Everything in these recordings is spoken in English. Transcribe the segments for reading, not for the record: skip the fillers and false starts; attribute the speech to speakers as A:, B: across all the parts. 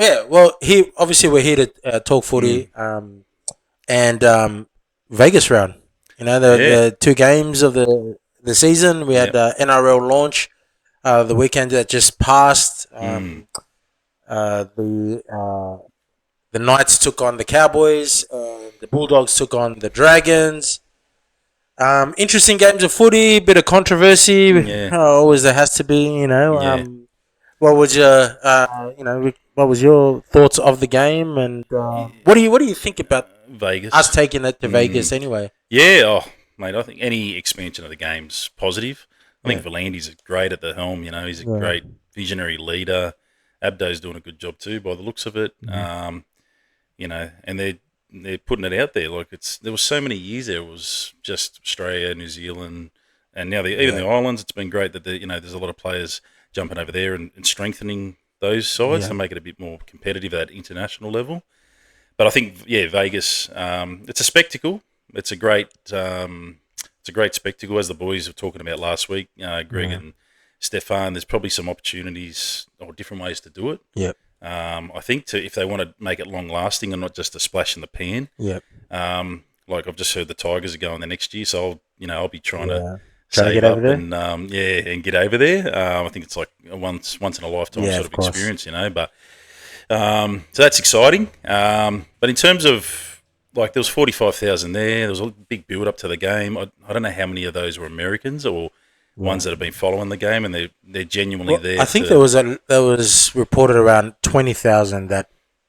A: Yeah, well, we're here to talk
B: Mm,
A: footy, and Vegas round. You know,
B: yeah.
A: the two games of the season. We had
B: Yep.
A: NRL launch the weekend that just passed.
B: Mm,
A: Uh, the uh, the Knights took on the Cowboys. The Bulldogs took on the Dragons. Interesting games of footy, bit of controversy.
B: yeah.
A: Always there has to be, you know.
B: Yeah.
A: What was your, what was your thoughts of the game, and what do you think about us
B: Vegas.
A: taking it to
B: Mm,
A: Vegas anyway?
B: yeah. Oh, mate. I think any expansion of the game's positive. I think
A: Yeah,
B: Volandi's great at the helm. He's a
A: yeah,
B: great visionary leader. Abdo's doing a good job too, by the looks of it.
A: mhm.
B: And they're putting it out there. Like there was so many years there. It was just Australia, New Zealand, and now even
A: Yeah,
B: the islands. It's been great that there's a lot of players jumping over there and strengthening those sides
A: yeah,
B: to make it a bit more competitive at international level. But I think Vegas. It's a spectacle. It's a great. It's a great spectacle, as the boys were talking about last week. Greg
A: yeah,
B: and Stefan. There's probably some opportunities or different ways to do it.
A: yeah,
B: I think if they want to make it long lasting and not just a splash in the pan.
A: yeah,
B: Like I've just heard the Tigers are going the next year, so I'll be trying to
A: yeah. Trying to
B: save
A: get over
B: up
A: there.
B: and get over there. I think it's like a once in a lifetime
A: Yeah,
B: sort
A: of
B: of
A: course.
B: experience, But so that's exciting. But in terms of like there was 45,000 there. There was a big build up to the game. I don't know how many of those were Americans or
A: Yeah.
B: ones that have been following the game, and they're genuinely
A: Well,
B: there
A: I think
B: to.
A: there was reported around 20,000
B: Yeah,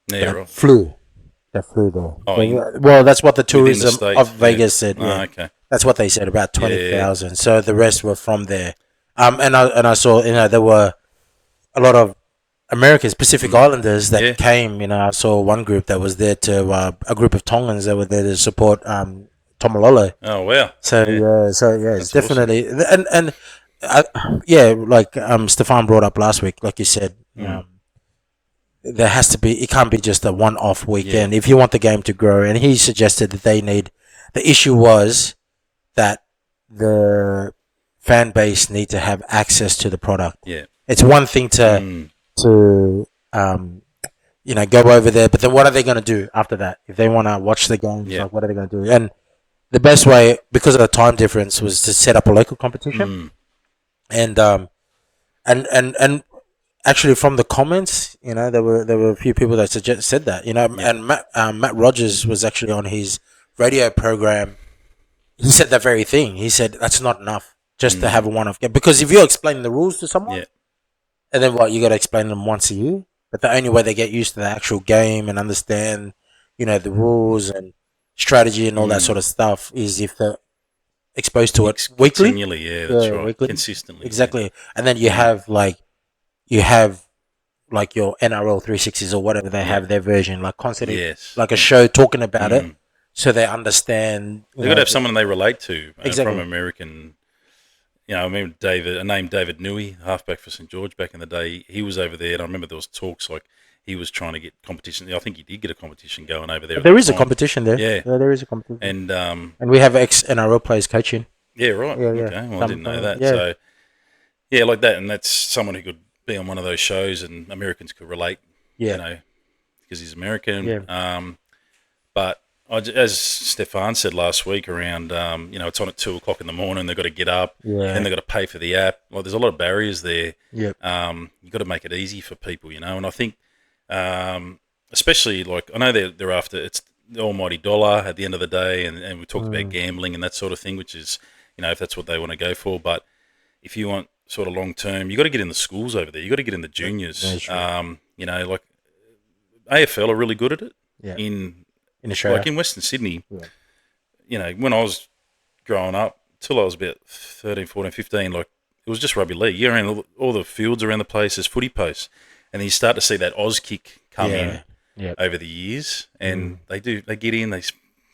A: that
B: right.
A: flew. That flew there.
B: Oh,
A: Well, that's what the
B: within the
A: tourism
B: state.
A: of
B: Yeah.
A: Vegas said.
B: Oh,
A: Yeah,
B: okay.
A: that's what they said, about
B: Yeah,
A: twenty
B: yeah,
A: thousand. So the rest were from there. And I saw, there were a lot of Americans, Pacific
B: mm,
A: Islanders that
B: yeah.
A: came. I saw one group that was there to a group of Tongans that were there to support Tomalolo.
B: Oh, wow.
A: So
B: Yeah,
A: it's
B: that's awesome.
A: definitely, and uh, yeah, like Stefan brought up last week, like you said.
B: Mm,
A: There has to be, it can't be just a one-off
B: yeah,
A: weekend if you want the game to grow, and he suggested that the issue was that the fan base need to have access to the product.
B: yeah.
A: It's one thing
B: Mm,
A: to go over there, but then what are they going to do after that if they want to watch the games?
B: yeah.
A: Like, what are they going to do? And the best way, because of the time difference, was to set up a local competition.
B: Mm,
A: And actually, from the comments, there were a few people that said that,
B: yep.
A: and Matt Rogers was actually on his radio program. He said that very thing. He said that's not enough just to have
B: Mm,
A: a one-off game, because if you explain the rules to someone,
B: yeah.
A: and then what, you got to explain them once a year. But the only way they get used to the actual game and understand, the rules and strategy and all that
B: Mm.
A: sort of stuff, is if they're exposed to it weekly.
B: Continually, yeah, that's
A: Yeah,
B: right.
A: weekly.
B: Consistently, yeah.
A: Exactly. And then
B: Mm,
A: you have like your NRL 360s or whatever, they
B: yeah.
A: have their version, like constantly,
B: Yes.
A: like a show talking about it,
B: Mm.
A: so they understand.
B: They've got to have someone they relate to from
A: Exactly.
B: American. I remember David Newey, halfback for St George back in the day. He was over there, and I remember there was talks like he was trying to get competition. I think he did get a competition going over there at the
A: There is a
B: time.
A: competition there.
B: Yeah,
A: Yeah, there is a competition,
B: and
A: and we have ex NRL players coaching.
B: yeah, right.
A: Yeah, yeah.
B: Okay, well I didn't know that.
A: Yeah,
B: So yeah, like that, and that's someone who could be on one of those shows, and Americans could relate. You
A: yeah,
B: know, because he's American.
A: yeah,
B: But as Stefan said last week, around it's on at 2 o'clock in the morning. They've got to get up, then
A: yeah,
B: they've got to pay for the app. Well, there's a lot of barriers there.
A: yeah.
B: You've got to make it easy for people, and I think, especially like I know they're after it's the almighty dollar at the end of the day, and we talked about
A: Mm,
B: gambling and that sort of thing, which is if that's what they want to go for. But if you want sort of long term, you got to get in the schools over there. You got to get in the
A: very
B: juniors.
A: true.
B: Like AFL are really good at it
A: Yeah,
B: in
A: in
B: like
A: Australia.
B: in Western Sydney.
A: Yeah,
B: When I was growing up, till I was about 13, 14, 15, like it was just rugby league. Yeah, around all the fields around the place, there's footy posts, and then you start to see that Oz kick come in
A: yeah, yeah.
B: over the years, and
A: Mm,
B: they get in, they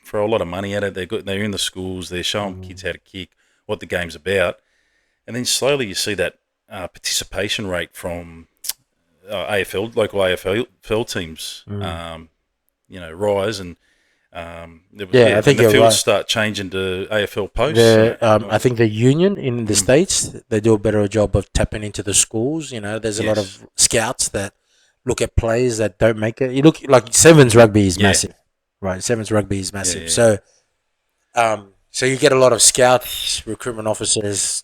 B: throw a lot of money at it. They're in the schools, they're showing kids
A: mm,
B: how to kick, what the game's about, and then slowly you see that participation rate from local AFL teams,
A: mm.
B: rise, and
A: Yeah, I think
B: and the
A: you're
B: fields
A: right.
B: start changing to AFL posts.
A: I think the union in the
B: Mm,
A: states, they do a better job of tapping into the schools. There's a lot
B: yes,
A: of scouts that look at players that don't make it. You look like sevens rugby is
B: Yeah.
A: massive, right? Sevens rugby is
B: Yeah.
A: massive.
B: Yeah.
A: So you get a lot of scouts, recruitment officers,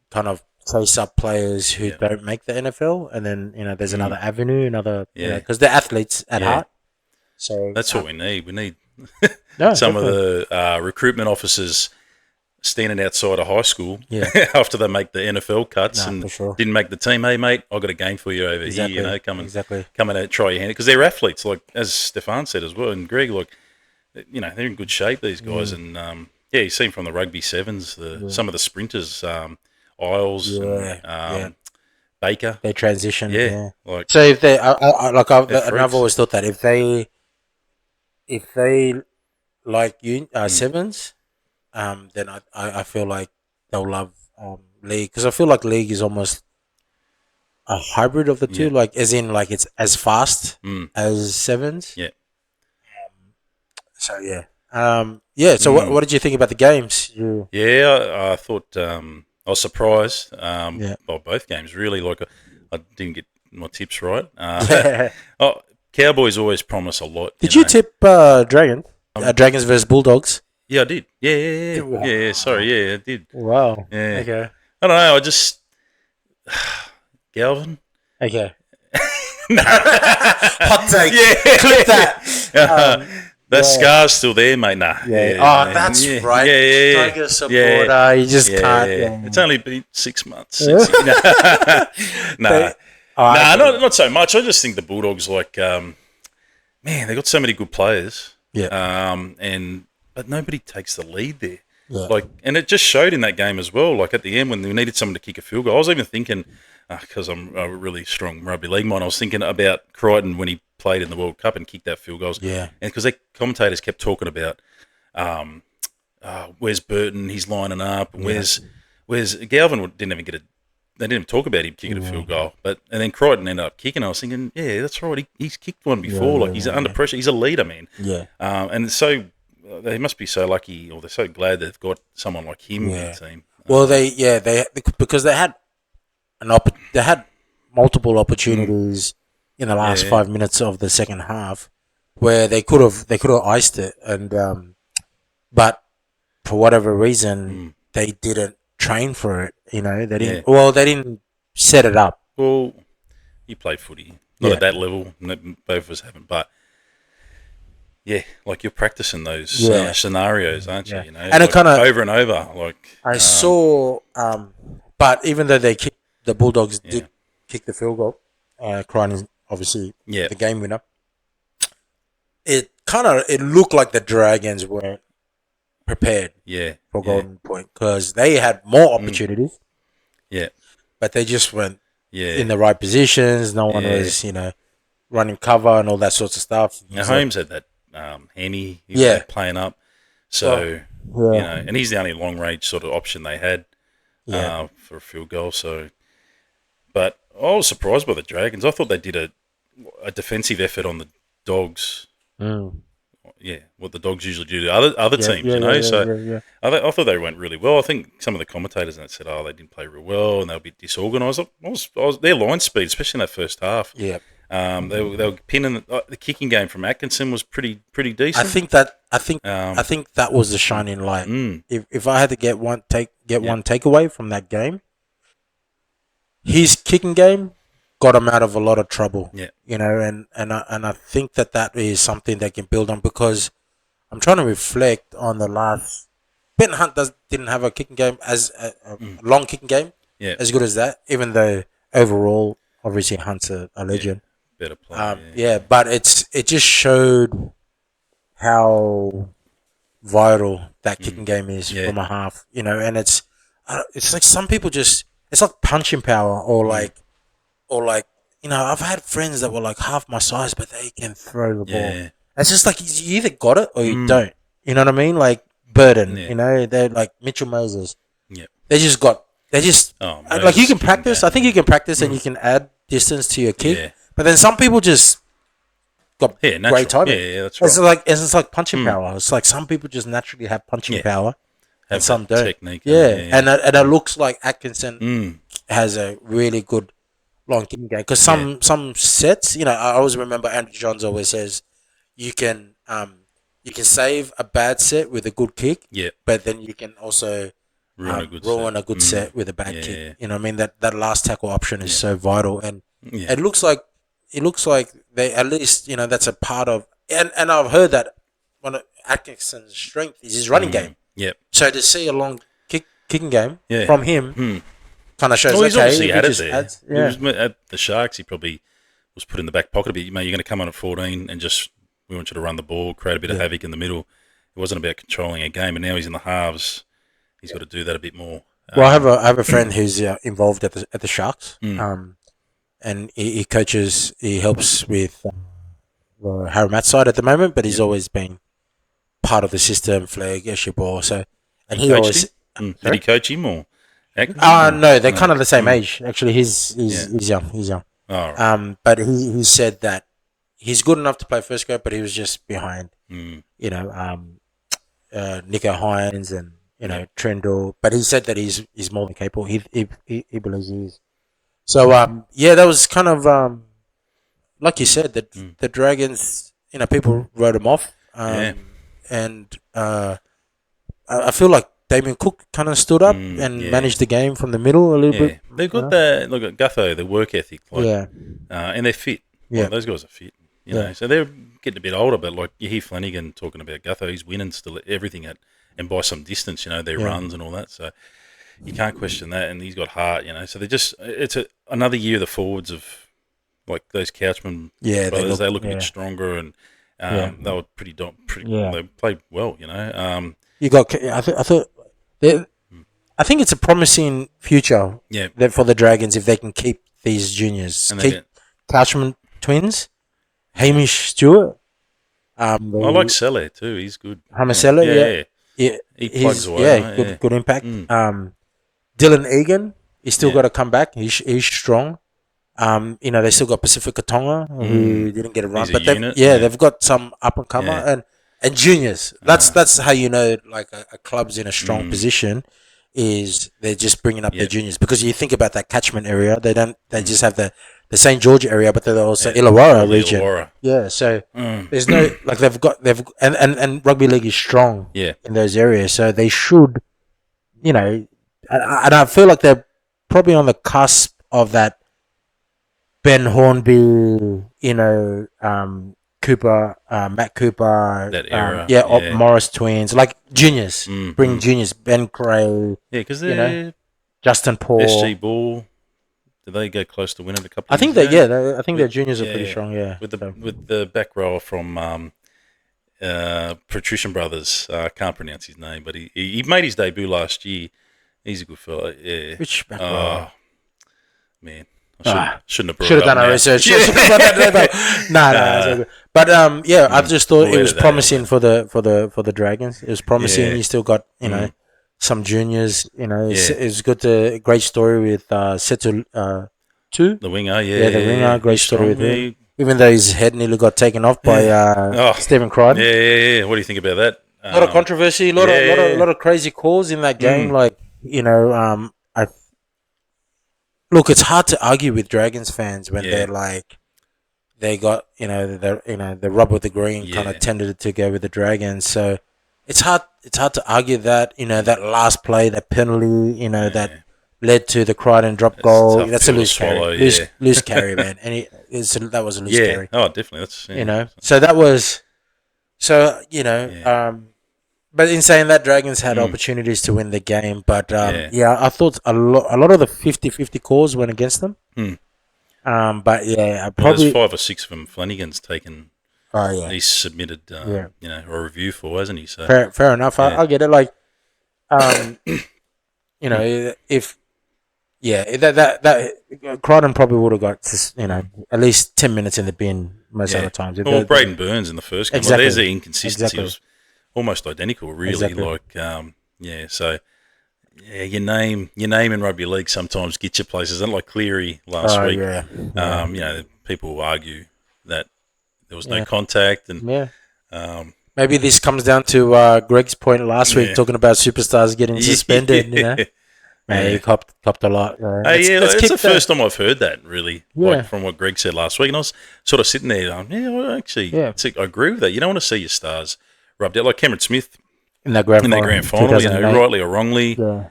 A: kind of chase up players who
B: Yeah.
A: don't make the NFL, and then there's
B: Mm.
A: another avenue, another
B: Yeah.
A: because they're athletes at
B: Yeah.
A: heart. So
B: That's what we need. We need
A: no,
B: some of
A: definitely.
B: the recruitment officers standing outside a high school
A: Yeah.
B: after they make the NFL cuts
A: No,
B: and
A: for sure.
B: didn't make the team. Hey, mate, I've got a game for you over here.
A: Exactly.
B: Come and
A: Exactly.
B: come and try your hand because they're athletes. Like as Stefan said as well, and Greg, like they're in good shape. These guys, and yeah, you see from the rugby sevens, some of the sprinters, Isles and
A: Yeah. Yeah.
B: Baker.
A: They transition.
B: Yeah,
A: Yeah.
B: like
A: So if they,
B: they're
A: and I've
B: freaks.
A: always thought that if they like sevens, then I feel like they'll love league because I feel like league is almost a hybrid of the two,
B: Yeah.
A: like as in like it's as fast
B: Mm.
A: as sevens.
B: Yeah.
A: So yeah. So what did you think about the games?
B: Yeah, I thought I was surprised
A: Yeah.
B: by both games. Really, like I didn't get my tips right.
A: Yeah.
B: Oh, Cowboys always promise a lot.
A: Did you
B: know.
A: tip Dragons versus Bulldogs?
B: Yeah, I did. Yeah.
A: Wow.
B: Yeah. Sorry, yeah, I did.
A: Wow.
B: Yeah.
A: Okay.
B: I don't know. I just Galvin.
A: Okay.
B: Nah.
A: Hot take.
B: Yeah.
A: Clip that.
B: That
A: yeah.
B: scar's still there, mate. Nah.
A: Yeah.
B: Yeah,
A: Oh, that's
B: yeah,
A: right.
B: Yeah.
A: Tiger supporter. You just can't.
B: Yeah. It's only been 6 months.
A: Yeah.
B: Nah.
A: I
B: Not so much. I just think the Bulldogs, like, man, they got so many good players.
A: Yeah.
B: But nobody takes the lead there.
A: Yeah.
B: Like, and it just showed in that game as well. Like at the end when we needed someone to kick a field goal, I was even thinking, because I'm a really strong rugby league mind, I was thinking about Crichton when he played in the World Cup and kicked that field goals.
A: Yeah.
B: And because the commentators kept talking about, where's Burton? He's lining up. And where's Galvin? Didn't even get a. They didn't even talk about him kicking a field goal, and then Crichton ended up kicking. I was thinking, yeah, that's right. He's kicked one before. Like he's under pressure. He's a leader, man.
A: Yeah.
B: And so they must be so lucky, or they're so glad they've got someone like him in the team.
A: Well, they because they had multiple opportunities in the last 5 minutes of the second half where they could have iced it, and but for whatever reason they didn't train for it. They didn't. Well, they didn't set it up.
B: Well, you play footy, not at that level. Both of us haven't, but. Yeah, like you're practicing those scenarios, aren't you?
A: And
B: like
A: it kind of
B: over and over. Like
A: I saw, but even though the Bulldogs did kick the field goal, Crichton obviously the game winner. It looked like the Dragons weren't prepared for Golden Point because they had more opportunities.
B: Yeah,
A: but they just weren't in the right positions. No one was, running cover and all that sorts of stuff.
B: Now Holmes had that hammy, he was playing up, so and he's the only long range sort of option they had for a field goal. So, but I was surprised by the Dragons. I thought they did a defensive effort on the Dogs. Yeah, what the Dogs usually do to other teams, I thought they went really well. I think some of the commentators said, "Oh, they didn't play real well and they were a bit disorganised." I was their line speed, especially in that first half.
A: Yeah,
B: they were pinning the kicking game from Atkinson was pretty decent.
A: I think that was the shining light. If I had to get one takeaway from that game, his kicking game got him out of a lot of trouble.
B: Yeah.
A: And I think that is something they can build on because I'm trying to reflect on the last. Ben Hunt didn't have a kicking game as a long kicking game as good as that, even though overall, obviously Hunt's a legend.
B: Better play.
A: But it just showed how vital that kicking game is from a half. And it's like some people it's like punching power or like I've had friends that were like half my size, but they can throw the ball.
B: Yeah.
A: It's just like you either got it or you don't. You know what I mean? Like Burden, they're like Mitchell Moses.
B: Yeah.
A: They just like you can practice. I think you can practice and you can add distance to your kick.
B: Yeah.
A: But then some people just got great timing.
B: Yeah, that's right.
A: It's like punching power. It's like some people just naturally have punching power, and some don't.
B: Technique.
A: And it looks like Atkinson has a really good long kicking game because
B: Yeah.
A: some sets, I always remember Andrew Johns always says you can you can save a bad set with a good kick,
B: Yeah.
A: but then you can also
B: Ruin a good set.
A: ruin a good set with a bad kick.
B: Yeah.
A: You know what I mean? That last tackle option is
B: Yeah.
A: so vital, and
B: Yeah.
A: it looks like they at least that's a part of, and I've heard that one of Atkinson's strength is his running game.
B: Yep.
A: So to see a long kicking game
B: Yeah.
A: from him kind of shows
B: Well, he's
A: okay
B: obviously
A: if he
B: had it
A: just
B: there.
A: adds,
B: He was at the Sharks. He probably was put in the back pocket a bit. Mate, you're going to come on at 14 and just we want you to run the ball, create a bit of havoc in the middle. It wasn't about controlling a game, and now he's in the halves. He's got to do that a bit more.
A: Well, I have a friend who's involved at the Sharks, and he coaches. He helps with the Harrimat side at the moment, but he's always been part of the system, flag, issue ball. So, and he
B: coached
A: always.
B: him? Did he coach him or?
A: No, they're kind of the same age. Actually, he's young. He's young.
B: Oh, right.
A: But he said that he's good enough to play first grade, but he was just behind. Nico Hines and Trendle, but he said that he's more than capable. He believes he is. So that was kind of like you said that the Dragons. People wrote him off. And I feel like Damien Cook kind of stood up and managed the game from the middle a little bit.
B: They've got that. Look at Gutho, the work ethic. And they're fit.
A: Yeah.
B: Those guys are fit. You know, so they're getting a bit older. But like you hear Flanagan talking about Gutho, he's winning still everything and by some distance. Their runs and all that. So you can't question that. And he's got heart. So they're just another year of the forwards of like those Couchman brothers. They look a bit stronger and they were pretty. They played well.
A: You got. I think it's a promising future. For the Dragons if they can keep these juniors, keep Couchman twins, Hamish Stewart.
B: I like Sele too. He's good.
A: Hamasela,
B: He plugs away.
A: Good impact. Dylan Egan, he's still got to come back. He's strong. They still got Pacifica Tonga who didn't get a run, but they've got some up and comer and juniors. That's how like a club's in a strong position. Is they're just bringing up their juniors because you think about that catchment area, they just have the St George area, but they're also Illawarra region. Yeah, so there's no like and rugby league is strong in those areas, so they should, and I feel like they're probably on the cusp of that Ben Hornby, Cooper, Matt Cooper,
B: that era,
A: Morris twins, like juniors, bring juniors, Ben Gray,
B: because they're
A: Justin Paul,
B: SG Ball. Did they go close to winning a couple?
A: I think
B: years ago?
A: I think their juniors are pretty strong. Yeah,
B: with the back rower from Patrician Brothers. I can't pronounce his name, but he made his debut last year. He's a good fella. Yeah.
A: Which back rower?
B: Man. Shouldn't have
A: Should have done our research. No. But I just thought it was promising for the Dragons. It was promising. You still got some juniors. It's good. Great story with Setu two.
B: The winger,
A: the winger. Great story with him. Even though his head nearly got taken off by Stephen Crichton.
B: Yeah. What do you think about that?
A: A lot of controversy. A lot of crazy calls in that game. Look, it's hard to argue with Dragons fans when they're like, they got the rub with the green kind of tended to go with the Dragons. So it's hard to argue that that last play, that penalty, that led to the Crichton drop goal. That's a loose carry, loose carry, man. And that was a loose carry.
B: Oh, definitely. That's
A: So that was But in saying that, Dragons had opportunities to win the game. But I thought a lot of the 50-50 calls went against them. But probably
B: there's 5 or 6 of them Flanagan's taken. He's submitted a review for, hasn't he? So
A: fair enough. I get it. Like, if that Crichton probably would have got at least 10 minutes in the bin most of the times.
B: Well, Braden Burns in the first game.
A: Exactly.
B: There's the inconsistency.
A: Exactly.
B: It was almost identical, really.
A: Exactly.
B: So your name in rugby league sometimes gets you places. And like Cleary last week, people will argue that there was no contact, and
A: maybe this comes down to Greg's point last week talking about superstars getting suspended. Man, he
B: Yeah.
A: copped a lot.
B: Yeah,
A: Let's
B: it's the
A: keep that.
B: first time I've heard that, really, like
A: Yeah,
B: from what Greg said last week. And I was sort of sitting there going, yeah, well, actually,
A: yeah.
B: I agree with that. You don't want to see your stars rubbed out. Like Cameron Smith
A: In the grand
B: in their
A: final,
B: grand final,
A: 2008.
B: rightly or wrongly.
A: Yeah.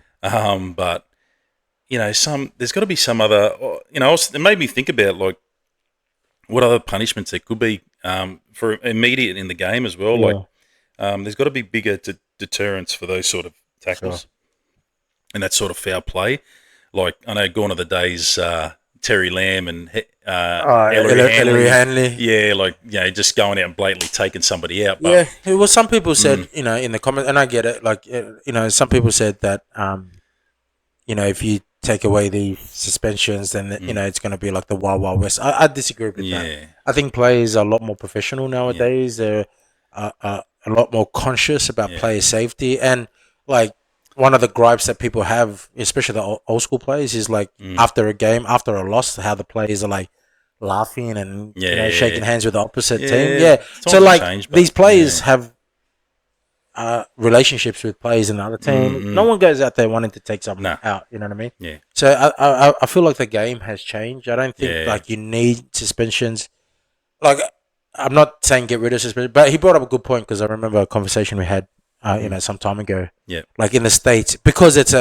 B: But, there's got to be some other, it made me think about, like, what other punishments there could be for immediate in the game as well. Like,
A: Yeah.
B: there's got to be bigger deterrents for those sort of
A: Sure.
B: tackles and that sort of foul play. Like, I know gone are the days Terry Lamb and Ellery
A: Ellery
B: Hanley,
A: Hanley.
B: yeah, like, just going out and blatantly taking somebody out. But
A: Yeah, well, some people said, in the comment, and I get it. Like, some people said that, if you take away the suspensions, then it's going to be like the Wild Wild West. I disagree with that.
B: yeah,
A: I think players are a lot more professional
B: yeah,
A: nowadays. They're a lot more conscious about
B: yeah,
A: player safety, and like one of the gripes that people have, especially the old school players, is like after a game, after a loss, how the players are like laughing and shaking
B: yeah,
A: hands with the opposite team.
B: yeah.
A: Yeah,
B: Times
A: so
B: have
A: like
B: changed, but
A: these players
B: yeah,
A: have relationships with players in the other team. No
B: mm,
A: one goes out there wanting to take someone
B: nah,
A: out. You know what I mean?
B: yeah,
A: So I feel like the game has changed. I don't think
B: yeah,
A: like you need suspensions. Like I'm not saying get rid of suspension, but he brought up a good point because I remember a conversation we had, some time ago.
B: yeah,
A: Like in the States, because it's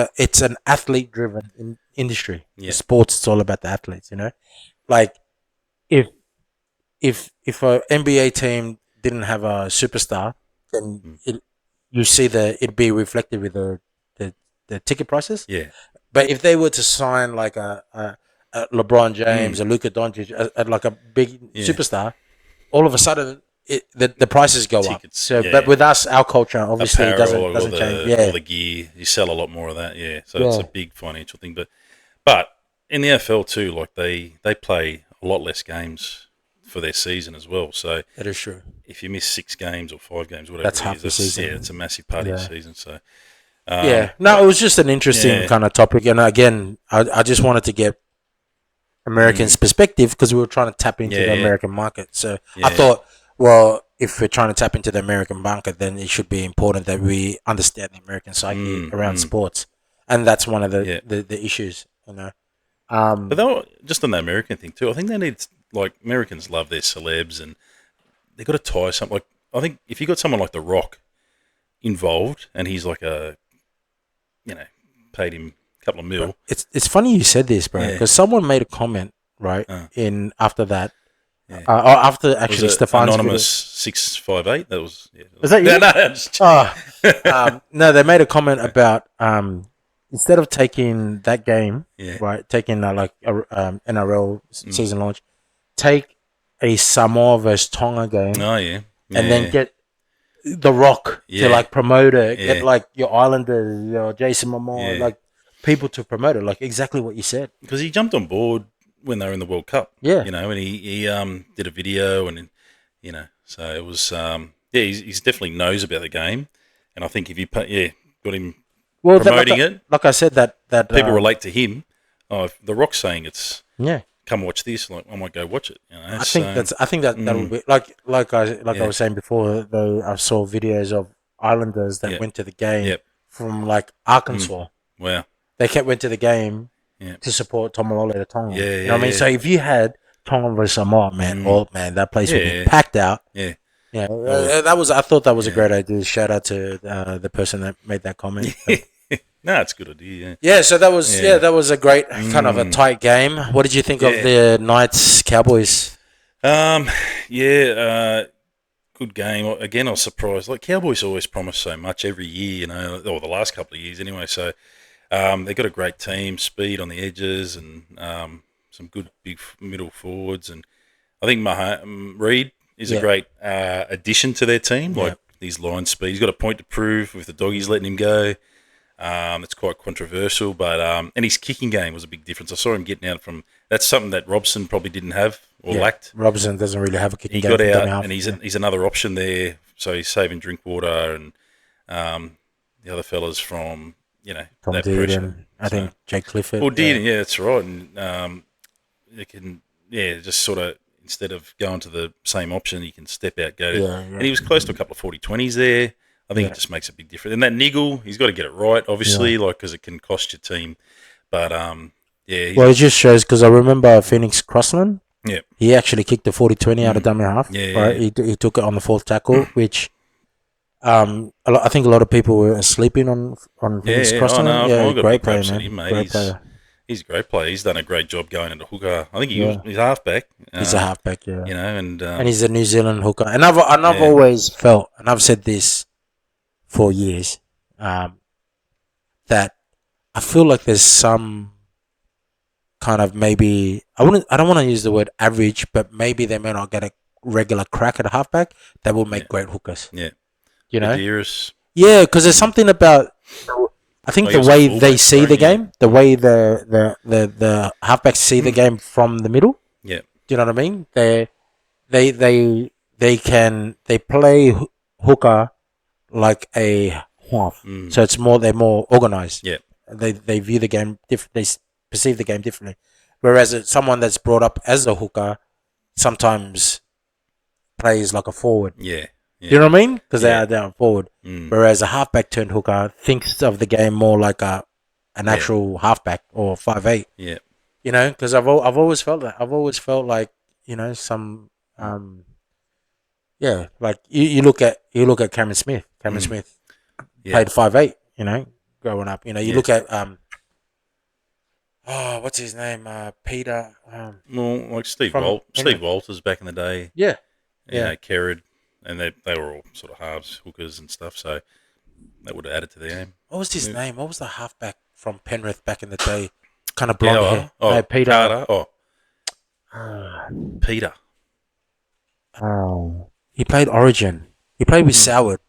A: an athlete driven industry. The
B: yeah,
A: sports, it's all about the athletes. Like if if a NBA team didn't have a superstar, then
B: mm,
A: you see it'd be reflected with the, the ticket prices.
B: yeah,
A: But if they were to sign like a LeBron James,
B: mm,
A: a Luka Doncic, like a big
B: yeah.
A: superstar, all of a sudden the prices go up.
B: Tickets,
A: So, but
B: yeah.
A: with us, our culture obviously it
B: Apparel
A: doesn't
B: or all
A: doesn't change.
B: the all
A: Yeah,
B: the gear, you sell a lot more of that. Yeah, so it's a
A: yeah,
B: big financial thing. But in the NFL too, like they play a lot less games for their season as well. So
A: that is true.
B: if you miss 6 games or 5 games, whatever
A: That's
B: it
A: half
B: is,
A: the season.
B: it's a massive part of your
A: Yeah.
B: season. So
A: Yeah, no, it was just an interesting
B: yeah,
A: kind of topic, and again, I just wanted to get Americans' perspective because we were trying to tap into
B: yeah,
A: the
B: yeah,
A: American market. So I
B: yeah,
A: thought, well, if we're trying to tap into the American market, then it should be important that we understand the American psyche around sports, and that's one of
B: yeah.
A: the issues.
B: But they were, just on the American thing too, I think they need, like, Americans love their celebs and they got to tie something. Like, I think if you got someone like The Rock involved and he's like paid him a couple of mil.
A: It's funny you said this, bro,
B: Yeah.
A: because someone made a comment right in after that,
B: Yeah.
A: or after
B: Was
A: actually
B: it
A: Stefan's video.
B: Anonymous 658? That was. Yeah,
A: Is that you?
B: No, I'm just
A: Oh, no, they made a comment about instead of taking that game,
B: yeah.
A: right, taking like a NRL season launch, take a Samoa versus Tonga game,
B: Oh yeah.
A: and then
B: Yeah.
A: get The Rock to
B: Yeah.
A: like promote it,
B: Yeah.
A: get like your Islanders, your Jason Momoa,
B: Yeah.
A: like people to promote it, like exactly what you said.
B: Because he jumped on board when they were in the World Cup.
A: Yeah.
B: And he did a video and so it was he's definitely knows about the game, and I think if you got him
A: Well,
B: promoting it,
A: like I said, that
B: people relate to him. Oh, if The Rock's saying it's
A: yeah.
B: come watch this, like I might go watch it.
A: I think that will be I was saying before. I saw videos of Islanders that
B: Yeah.
A: went to the game
B: Yep.
A: from like Arkansas.
B: Wow.
A: They went to the game
B: Yeah.
A: to support Tomalole to Tonga.
B: Yeah,
A: You know what I mean?
B: yeah.
A: So if you had Tonga versus Samoa, man, oh man, that place would be
B: Yeah.
A: packed out.
B: Yeah.
A: Yeah,
B: Oh.
A: I thought that was a great idea. Shout out to the person that made that comment.
B: No, it's a good idea.
A: Yeah, so that was
B: Yeah.
A: that was a great kind of a tight game. What did you think of the Knights Cowboys?
B: Good game. Again, I was surprised. Like, Cowboys always promise so much every year, or the last couple of years anyway. So they've got a great team, speed on the edges, and some good big middle forwards. And I think Reed is a great addition to their team. Like, his line speed, he's got a point to prove with the doggies letting him go. It's quite controversial, but and his kicking game was a big difference. I saw him getting out from. That's something that Robson probably didn't have or lacked.
A: Robson doesn't really have a kicking
B: He
A: game.
B: got
A: from
B: out,
A: dummy half.
B: and he's another option there. So he's saving drink water, and the other fellas from
A: Tom
B: that
A: Deed
B: pressure.
A: and I think Jake Clifford.
B: Well, Deed, yeah, that's right, and you can just sort of, instead of going to the same option, you can step out, go.
A: Yeah.
B: And he was close to a couple of 40-20s there. I think
A: Yeah.
B: it just makes a big difference. And that niggle, he's got to get it right, obviously, like because it can cost your team. But yeah,
A: Well, it just shows because I remember Phoenix Crossland.
B: yeah,
A: He actually kicked the 40-20 out of dummy half.
B: yeah,
A: Right,
B: yeah,
A: he took it on the fourth tackle, which I think a lot of people were sleeping on Phoenix
B: yeah. Oh
A: Crossland.
B: no,
A: Yeah,
B: I've got
A: great
B: big
A: player,
B: hopes in
A: man.
B: him, mate.
A: Great player.
B: He's a great player. He's done a great job going into hooker. I think
A: Yeah,
B: he's halfback.
A: he's a halfback. Yeah,
B: And
A: and he's a New Zealand hooker. And I've
B: yeah,
A: always felt, and I've said this for years, um, that I feel like there's some kind of maybe I don't want to use the word average, but maybe they may not get a regular crack at a halfback that will
B: yeah,
A: make great hookers.
B: yeah.
A: You know,
B: Badiris.
A: yeah, because there's something about. I think
B: Oh, he
A: the
B: was a
A: way they
B: fullback,
A: see
B: right?
A: the
B: Yeah,
A: game, the way the halfbacks see the game from the middle.
B: yeah,
A: Do you know what I mean? They play hooker like a half, so it's more they're more organized.
B: yeah,
A: They view the game they perceive the game differently, whereas someone that's brought up as a hooker sometimes plays like a forward.
B: yeah,
A: Do you know what I mean? Because they
B: yeah.
A: are down forward.
B: Mm,
A: Whereas a halfback turned hooker thinks of the game more like an
B: yeah,
A: actual halfback or 5'8".
B: yeah,
A: You know, because I've always felt that. I've always felt like some yeah, like you look at Cameron Smith. Cameron Smith
B: yeah,
A: played 5'8". You know, growing up. You know, you
B: yeah.
A: look at what's his name? Peter.
B: Well, like
A: From
B: Steve Walters back in the day.
A: Yeah,
B: You
A: yeah.
B: know, Kerrod, and they were all sort of halves, hookers and stuff. So that would have added to the game.
A: What was his name? What was the halfback from Penrith back in the day? Kind of blonde
B: Gower.
A: hair.
B: Oh,
A: No, Peter.
B: Carter. Oh,
A: Uh,
B: Peter.
A: Oh. He played Origin. He played with Soward.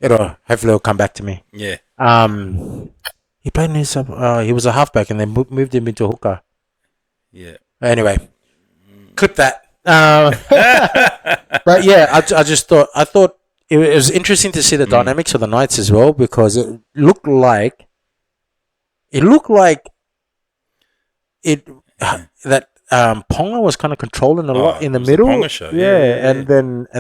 A: Hopefully it'll come back to me.
B: Yeah,
A: He played in his, he was a halfback and they moved him into hooker.
B: yeah.
A: Anyway, clip that. But yeah, I thought it was interesting to see the dynamics of the Knights as well because it looked like it that Ponga was kind of controlling a lot in the
B: it was the
A: middle.
B: Ponga show.
A: Yeah, and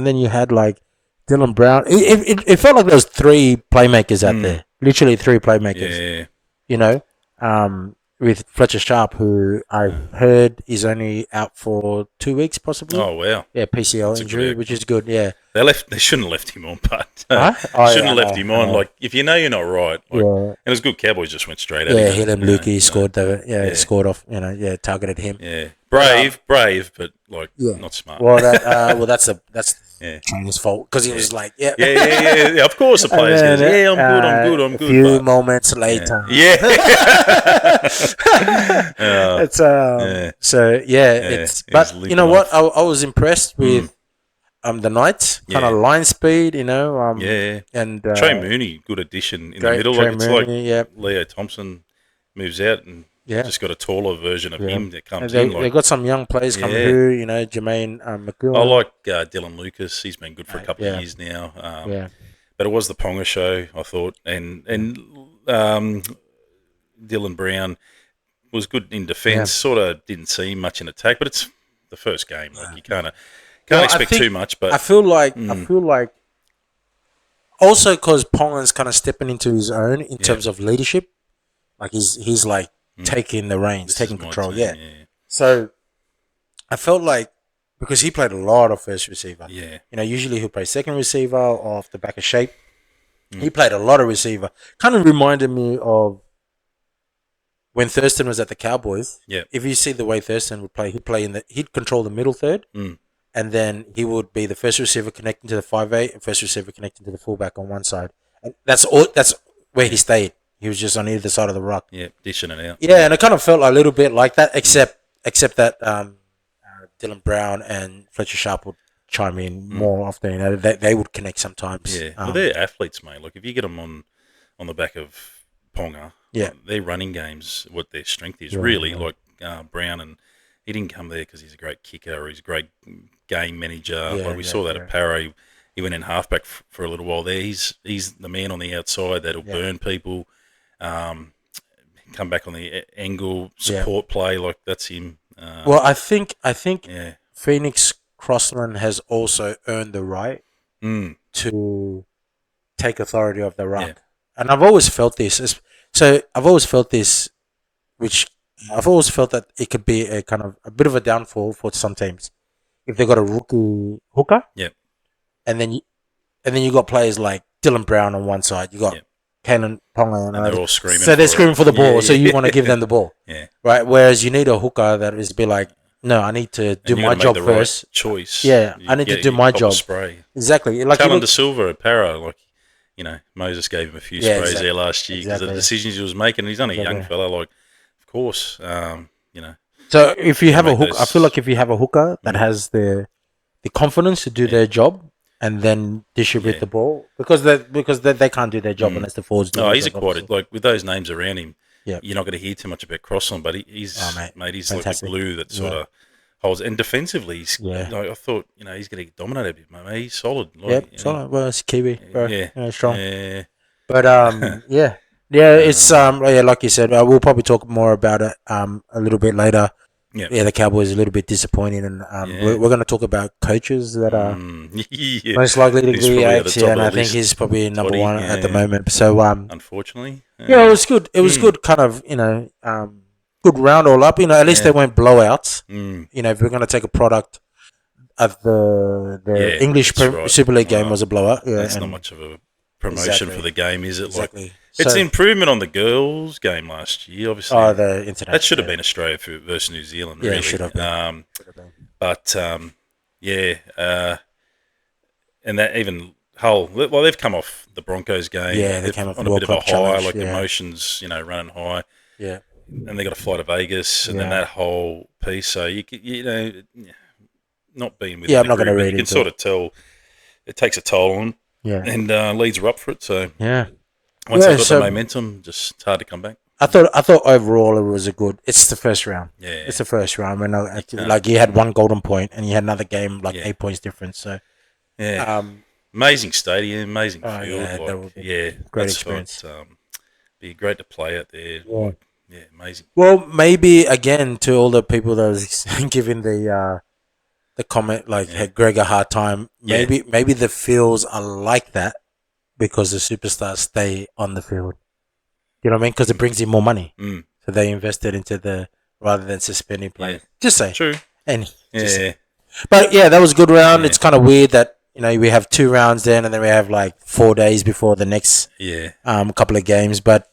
A: then you had like Dylan Brown. It felt like there was three playmakers out there, literally three playmakers.
B: Yeah,
A: You know, with Fletcher Sharp, who I heard is only out for 2 weeks, possibly.
B: oh wow.
A: Yeah, PCL
B: That's a
A: injury,
B: good
A: which is good. Yeah,
B: They shouldn't have left him on, but
A: Huh? Oh,
B: shouldn't
A: yeah,
B: have left
A: I
B: him
A: know,
B: on. Like if you know you're not right, like,
A: yeah.
B: and it was good. Cowboys just went straight at
A: Yeah,
B: him.
A: hit him.
B: you know,
A: Lukey
B: so,
A: scored the
B: yeah.
A: scored off. Targeted him.
B: Yeah, brave, but like
A: Yeah.
B: not smart.
A: Well, that's
B: Yeah.
A: trainer's fault because he was like, yeah,
B: Yeah. Of course, the players
A: And
B: goes,
A: then,
B: yeah, I'm good.
A: A few
B: But,
A: moments later,
B: yeah.
A: it's
B: yeah.
A: so
B: Yeah,
A: it's.
B: he
A: But
B: was
A: you know
B: leaping
A: what? I was impressed with the Knights kind
B: Yeah.
A: of line speed.
B: Yeah.
A: and
B: Trey Mooney, good addition in the
A: Trey-
B: middle.
A: Trey
B: Like it's
A: Mooney,
B: like
A: yeah.
B: Leo Thompson moves out and
A: Yeah.
B: just got a taller version of
A: Yeah.
B: him that
A: And
B: comes
A: they
B: in.
A: they
B: Like
A: got some young players coming
B: Yeah.
A: through. Jermaine McGowan.
B: I like Dylan Lucas. He's been good for a couple
A: Yeah.
B: of years now.
A: Yeah.
B: But it was the Ponga show, I thought, and Dylan Brown was good in defence.
A: Yeah.
B: Sort of didn't see much in attack, but it's the first game. Like you can't
A: Well, I
B: expect
A: think-
B: too much. But
A: I feel like also because Ponga's kind of stepping into his own in terms of leadership, like he's like taking the reins,
B: this
A: taking
B: is my
A: control.
B: team,
A: Yeah. So I felt like because he played a lot of first receiver.
B: yeah,
A: Usually he'll play second receiver or off the back of shape. He played a lot of receiver. Kind of reminded me of when Thurston was at the Cowboys.
B: yeah,
A: If you see the way Thurston would play, he'd control the middle third. And then he would be the first receiver connecting to the 5'8", and first receiver connecting to the fullback on one side. And that's all. That's where he stayed. He was just on either side of the ruck.
B: yeah, dishing it out.
A: Yeah, and it kind of felt a little bit like that, except that Dylan Brown and Fletcher Sharp would chime in more often. They would connect sometimes.
B: Yeah, well, they're athletes, mate. Like if you get them on the back of Ponga,
A: Yeah.
B: their running games, what their strength is really. Like Brown, and he didn't come there because he's a great kicker or he's a great game manager.
A: Yeah,
B: like we
A: yeah,
B: saw that
A: yeah.
B: at Parra. He went in halfback for a little while there. He's the man on the outside that'll burn people. Come back on the angle, support play, like that's him.
A: Well, I think
B: Yeah,
A: Phoenix Crossland has also earned the right
B: Mm,
A: to take authority of the
B: yeah.
A: ruck. And I've always felt this. So I've always felt this, which I've always felt that it could be a kind of a bit of a downfall for some teams if they got a rookie hooker,
B: Yep.
A: and then you got players like Dylan Brown on one side, you got
B: Yep.
A: Kalen Ponga on
B: And they're
A: another.
B: all screaming.
A: So they're
B: for
A: screaming
B: it.
A: for the
B: Yeah,
A: ball. So you
B: yeah.
A: want to give them the ball,
B: Yeah.
A: right? Whereas you need a hooker that is be like, no, I need to do
B: And you got
A: my
B: to make
A: job
B: the
A: first.
B: right choice.
A: Yeah, I
B: You
A: need to
B: get
A: do
B: you
A: my
B: cop a
A: job.
B: spray.
A: Exactly. Like you
B: Talon
A: look,
B: De Silva at Para, like, Moses gave him a few
A: yeah,
B: sprays there
A: exactly,
B: last year because of the
A: exactly,
B: decisions he was making. And he's only a young
A: exactly.
B: fella, like, of course,
A: So if you
B: you got to
A: have a
B: make
A: hook, I feel
B: those.
A: like if you have a hooker that
B: Mm,
A: has the confidence to do
B: yeah,
A: their job and then distribute
B: yeah.
A: the ball because they can't do their job
B: Mm.
A: unless the forwards do
B: Oh,
A: their
B: he's a
A: job.
B: quite
A: Obviously.
B: like with those names around him.
A: Yeah.
B: You're not going to hear too much about Crossland, but
A: Oh
B: he's
A: mate,
B: mate. He's like the
A: fantastic.
B: glue that sort
A: Yeah.
B: of holds. And defensively,
A: Yeah.
B: I thought he's going to get dominated a bit, mate. He's solid,
A: Yep.
B: like, and
A: So well, it's Kiwi, bro.
B: yeah,
A: Yeah, strong.
B: yeah,
A: But yeah, yeah. It's
B: um,
A: yeah, like you said, we'll probably talk more about it a little bit later.
B: yeah,
A: Yeah, the Cowboys are a little bit disappointing, and
B: yeah.
A: we're going to talk about coaches that are
B: Yeah.
A: most likely to
B: He's
A: be
B: probably at the
A: axed. Yeah,
B: top
A: and
B: of
A: I
B: the
A: think
B: list,
A: he's probably number
B: Toddy.
A: one at the
B: Yeah,
A: moment. So
B: unfortunately.
A: yeah, it was good. It was
B: Mm,
A: good, kind of good round all up. At least they
B: yeah,
A: weren't blowouts.
B: mm,
A: If we're going to take a product of the
B: yeah.
A: English
B: That's right.
A: Super League game
B: Well,
A: was a blowout. Yeah,
B: that's not
A: and
B: much of a promotion for
A: exactly,
B: the game, is it? Like,
A: exactly.
B: it's an
A: So
B: improvement on the girls' game last year.
A: oh,
B: Obviously,
A: the
B: that
A: international.
B: should have
A: Yeah,
B: been Australia versus New Zealand,
A: yeah, it
B: really.
A: should have been. Should have been.
B: But yeah, and that even Hull. Well, they've come off the Broncos game.
A: Yeah, they
B: They've
A: came off the
B: on a bit
A: World
B: of a
A: Cup
B: high,
A: challenge.
B: like
A: Yeah,
B: emotions, running high,
A: yeah,
B: and they got to fly to Vegas, and then
A: yeah,
B: that whole piece. So not being
A: yeah.
B: within
A: I'm
B: the
A: not going to
B: group, but
A: read
B: you can
A: into
B: sort
A: it.
B: of tell it takes a toll on,
A: Yeah,
B: and Leeds are up for it. So
A: yeah,
B: once
A: yeah.
B: they've got the
A: So
B: momentum, just it's hard to come back.
A: I thought overall it was a good. It's the first round.
B: Yeah,
A: It's the first round. When
B: you
A: actually,
B: can't.
A: like you had one golden point and you had another game like
B: Yeah,
A: 8 points difference. So
B: yeah.
A: um,
B: Amazing stadium, amazing
A: oh
B: field.
A: yeah, that
B: Like,
A: would be
B: yeah,
A: great
B: that's thought
A: experience.
B: be great to play out there.
A: Yeah.
B: Like, yeah, amazing.
A: Well, maybe again to all the people that was giving the comment like
B: Yeah,
A: had Greg a hard time.
B: yeah,
A: Maybe the fields are like that because the superstars stay on the field. You know what I mean? Because it brings in more money,
B: mm,
A: so they invested into the rather than suspending
B: yeah.
A: players. Just say,
B: True.
A: and just say.
B: Yeah,
A: But yeah, that was a good round.
B: yeah,
A: It's kind of weird that we have 2 rounds then, and then we have like 4 days before the next
B: yeah.
A: couple of games. But